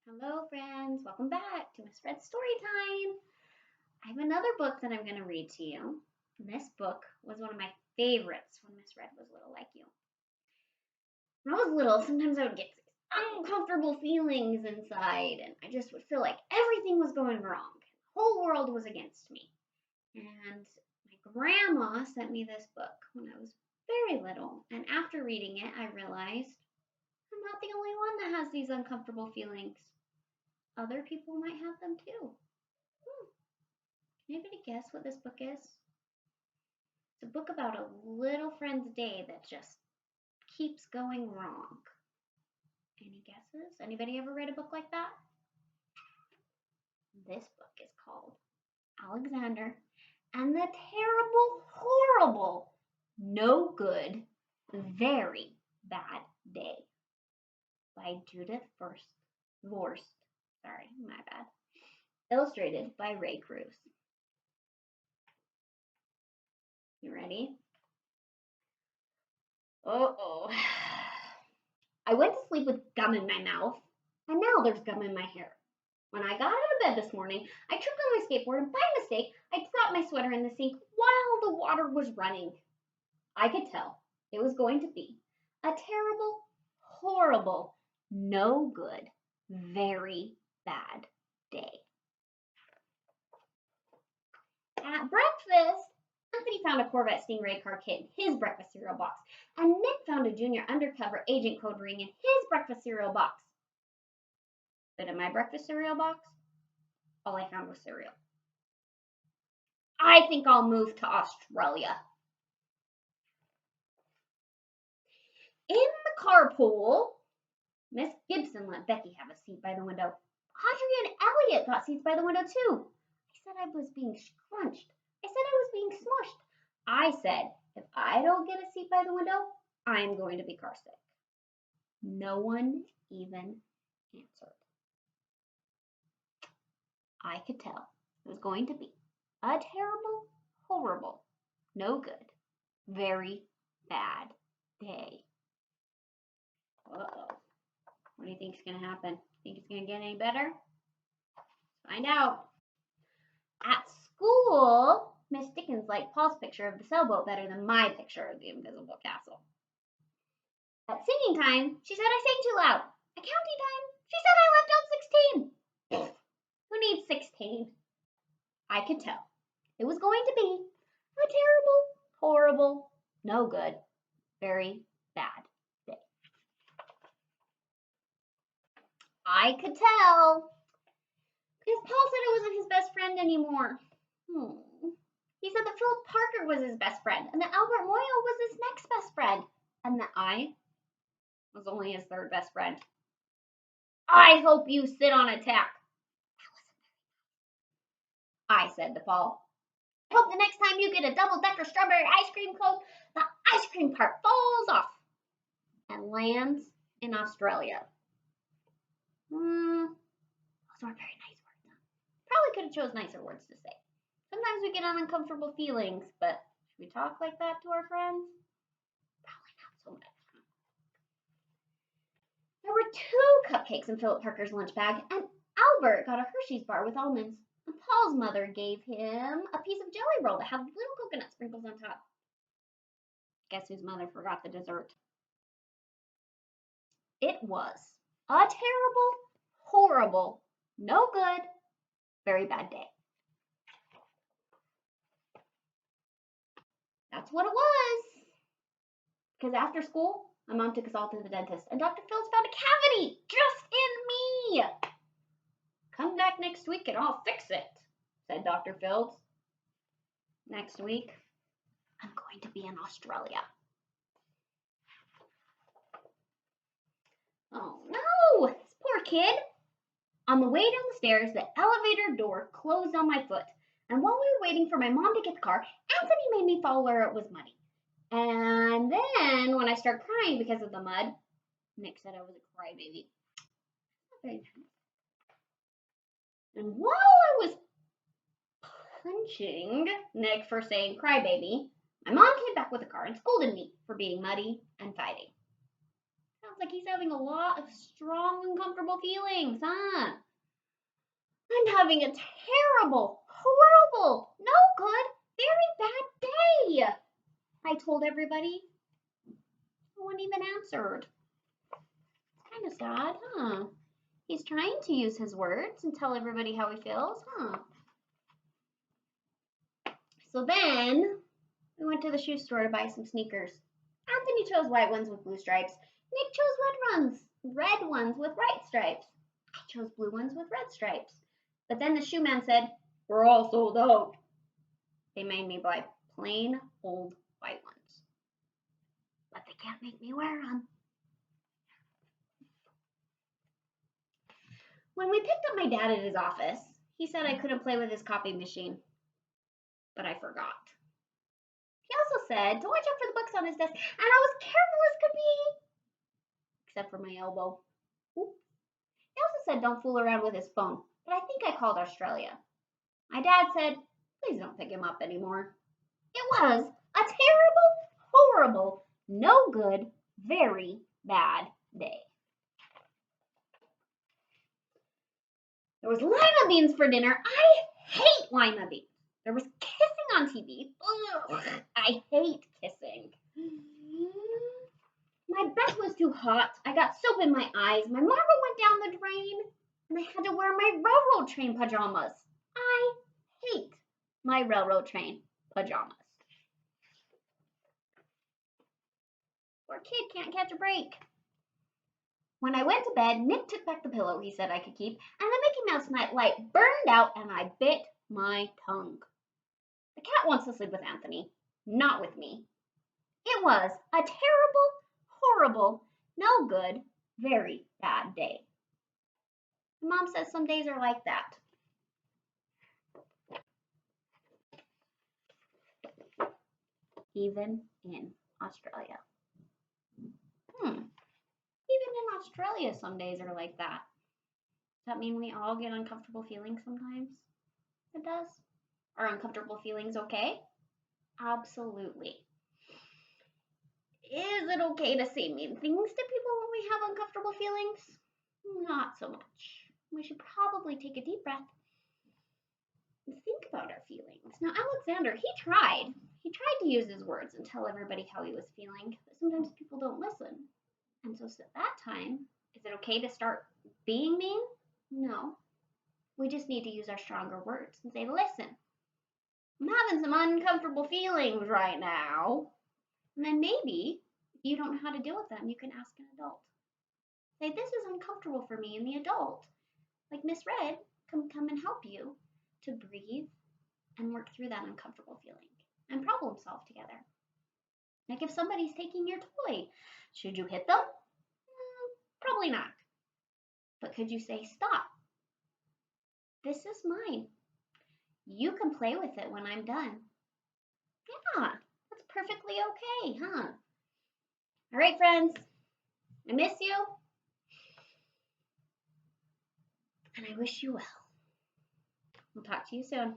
Hello, friends. Welcome back to Miss Red's Story Time. I have another book that I'm going to read to you. This book was one of my favorites when Miss Red was little, like you. When I was little, sometimes I would get uncomfortable feelings inside, and I just would feel like everything was going wrong. The whole world was against me. And my grandma sent me this book when I was very little, and after reading it, I realized I'm not the only one that has these uncomfortable feelings. Other people might have them too. Can anybody guess what this book is? It's a book about a little friend's day that just keeps going wrong. Any guesses? Anybody ever read a book like that? This book is called Alexander and the Terrible, Horrible, No Good, Very Bad Day by Judith Vorst. Sorry, my bad. Illustrated by Ray Cruz. You ready? Uh-oh. I went to sleep with gum in my mouth, and now there's gum in my hair. When I got out of bed this morning, I tripped on my skateboard, and by mistake, I dropped my sweater in the sink while the water was running. I could tell it was going to be a terrible, horrible, no good, very bad day. At breakfast, Anthony found a Corvette Stingray car kit in his breakfast cereal box, and Nick found a junior undercover agent code ring in his breakfast cereal box. But in my breakfast cereal box, all I found was cereal. I think I'll move to Australia. In the carpool, Miss Gibson let Becky have a seat by the window. Audrey and Elliot got seats by the window too. I said I was being scrunched. I said I was being smushed. I said, if I don't get a seat by the window, I'm going to be car sick. No one even answered. I could tell it was going to be a terrible, horrible, no good, very bad day. Uh-oh. What do you think is going to happen? Think it's going to get any better? Find out. At school, Miss Dickens liked Paul's picture of the sailboat better than my picture of the invisible castle. At singing time, she said I sang too loud. At counting time, she said I left out 16. Who needs 16? I could tell it was going to be a terrible, horrible, no good, very bad day. I could tell because Paul said I wasn't his best friend anymore. He said that Philip Parker was his best friend and that Albert Moyle was his next best friend and that I was only his third best friend. I hope you sit on a tack. I said to Paul. I hope the next time you get a double-decker strawberry ice cream cone, the ice cream part falls off and lands in Australia. Those weren't very nice words. Probably could have chose nicer words to say. Sometimes we get uncomfortable feelings, but should we talk like that to our friends? Probably not so much. There were 2 cupcakes in Philip Parker's lunch bag, and Albert got a Hershey's bar with almonds. And Paul's mother gave him a piece of jelly roll that had little coconut sprinkles on top. Guess whose mother forgot the dessert? It was a terrible, horrible, no good, very bad day. That's what it was. Because after school, my mom took us all to the dentist, and Dr. Fields found a cavity just in me. Come back next week and I'll fix it, said Dr. Fields. Next week, I'm going to be in Australia. Oh no, this poor kid. On the way down the stairs, the elevator door closed on my foot. And while we were waiting for my mom to get the car, Anthony made me fall where it was muddy. And then when I started crying because of the mud, Nick said I was a crybaby. Not very nice. And while I was punching Nick for saying crybaby, my mom came back with the car and scolded me for being muddy and fighting. So Sounds like he's having a lot of strong, uncomfortable feelings, huh? I'm having a terrible, horrible, no good, very bad day, I told everybody. No one even answered. It's kind of sad, huh? He's trying to use his words and tell everybody how he feels, huh? So then we went to the shoe store to buy some sneakers. Anthony chose white ones with blue stripes. Nick chose red ones with white stripes. I chose blue ones with red stripes. But then the shoe man said, "We're all sold out." They made me buy plain old white ones. But they can't make me wear them. When we picked up my dad at his office, he said I couldn't play with his copy machine. But I forgot. He also said to watch out for the books on his desk, and I was careful as could be. Except for my elbow. Oop. He also said don't fool around with his phone, but I think I called Australia. My dad said, please don't pick him up anymore. It was a terrible, horrible, no good, very bad day. There was lima beans for dinner. I hate lima beans. There was kissing on TV. Ugh, I hate kissing. My bed was too hot. I got soap in my eyes. My marble went down the drain. And I had to wear my railroad train pajamas. I hate my railroad train pajamas. Poor kid can't catch a break. When I went to bed, Nick took back the pillow he said I could keep, and the Mickey Mouse nightlight burned out, and I bit my tongue. The cat wants to sleep with Anthony, not with me. It was a terrible, horrible, no good, very bad day. Mom says some days are like that. Even in Australia. Even in Australia, some days are like that. Does that mean we all get uncomfortable feelings sometimes? It does. Are uncomfortable feelings okay? Absolutely. Is it okay to say mean things to people when we have uncomfortable feelings? Not so much. We should probably take a deep breath and think about our feelings. Now, Alexander, he tried to use his words and tell everybody how he was feeling, but sometimes people don't listen. And so at that time, is it okay to start being mean? No. We just need to use our stronger words and say, listen, I'm having some uncomfortable feelings right now. And then maybe, if you don't know how to deal with them, you can ask an adult. Say, this is uncomfortable for me, and the adult, like Miss Red, can come and help you to breathe and work through that uncomfortable feeling and problem solve together. Like if somebody's taking your toy, should you hit them? Probably not. But could you say, stop? This is mine. You can play with it when I'm done. Yeah, that's perfectly okay, huh? All right, friends. I miss you. And I wish you well. We'll talk to you soon.